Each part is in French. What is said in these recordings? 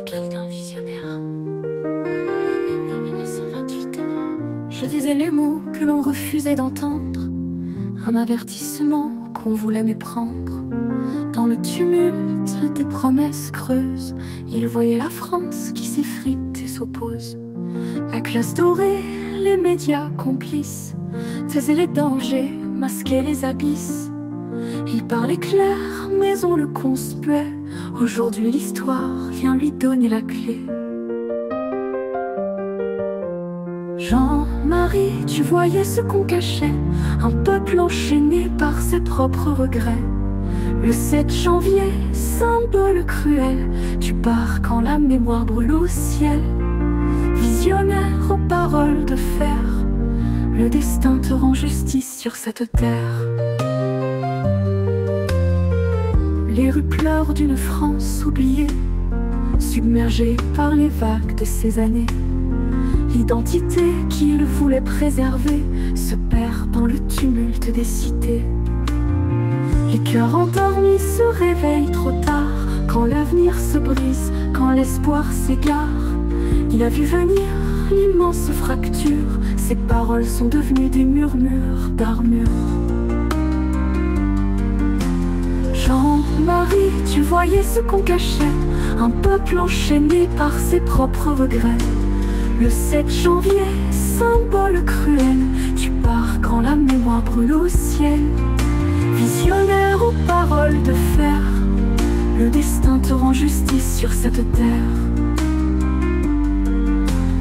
Quelqu'un visionnaire. 1928. Je disais les mots que l'on refusait d'entendre, un avertissement qu'on voulait méprendre. Dans le tumulte des promesses creuses, il voyait la France qui s'effrite et s'oppose. La classe dorée, les médias complices, taisaient les dangers, masquaient les abysses. Il parlait clair, mais on le conspuait. Aujourd'hui l'histoire vient lui donner la clé. Jean-Marie, tu voyais ce qu'on cachait, un peuple enchaîné par ses propres regrets. Le 7 janvier, symbole cruel, tu pars quand la mémoire brûle au ciel. Visionnaire aux paroles de fer, le destin te rend justice sur cette terre. Les rues pleurent d'une France oubliée, submergée par les vagues de ces années. L'identité qu'il voulait préserver se perd dans le tumulte des cités. Les cœurs endormis se réveillent trop tard, quand l'avenir se brise, quand l'espoir s'égare. Il a vu venir l'immense fracture, ses paroles sont devenues des murmures d'armure. Jean-Marie, tu voyais ce qu'on cachait, un peuple enchaîné par ses propres regrets. Le 7 janvier, symbole cruel, tu pars quand la mémoire brûle au ciel. Visionnaire aux paroles de fer, le destin te rend justice sur cette terre.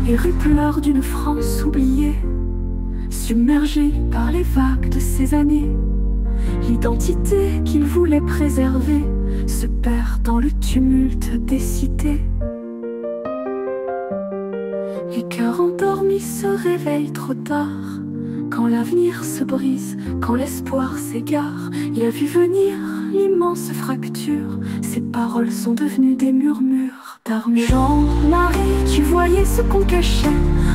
Les rues pleurent d'une France oubliée, submergée par les vagues de ces années. L'identité qu'il voulait préserver se perd dans le tumulte des cités. Les cœurs endormis se réveillent trop tard, quand l'avenir se brise, quand l'espoir s'égare. Il a vu venir l'immense fracture, ses paroles sont devenues des murmures d'armure. Jean-Marie, tu voyais ce qu'on cachait,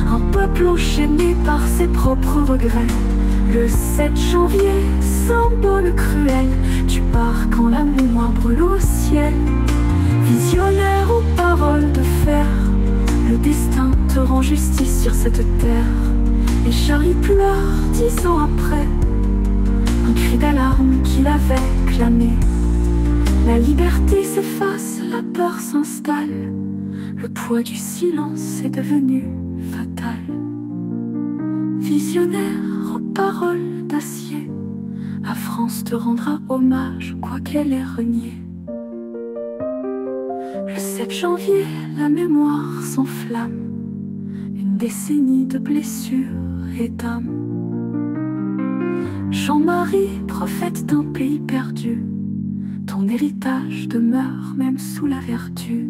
un peuple enchaîné par ses propres regrets. Le 7 janvier, symbole cruel, tu pars quand la mémoire brûle au ciel. Visionnaire aux paroles de fer, le destin te rend justice sur cette terre. Et Charlie pleure 10 ans après, un cri d'alarme qu'il avait clamé. La liberté s'efface, la peur s'installe, le poids du silence est devenu fatal. Visionnaire aux paroles d'acier, la France te rendra hommage, quoi qu'elle ait renié. Le 7 janvier, la mémoire s'enflamme, une décennie de blessures et d'âme. Jean-Marie, prophète d'un pays perdu, ton héritage demeure même sous la vertu.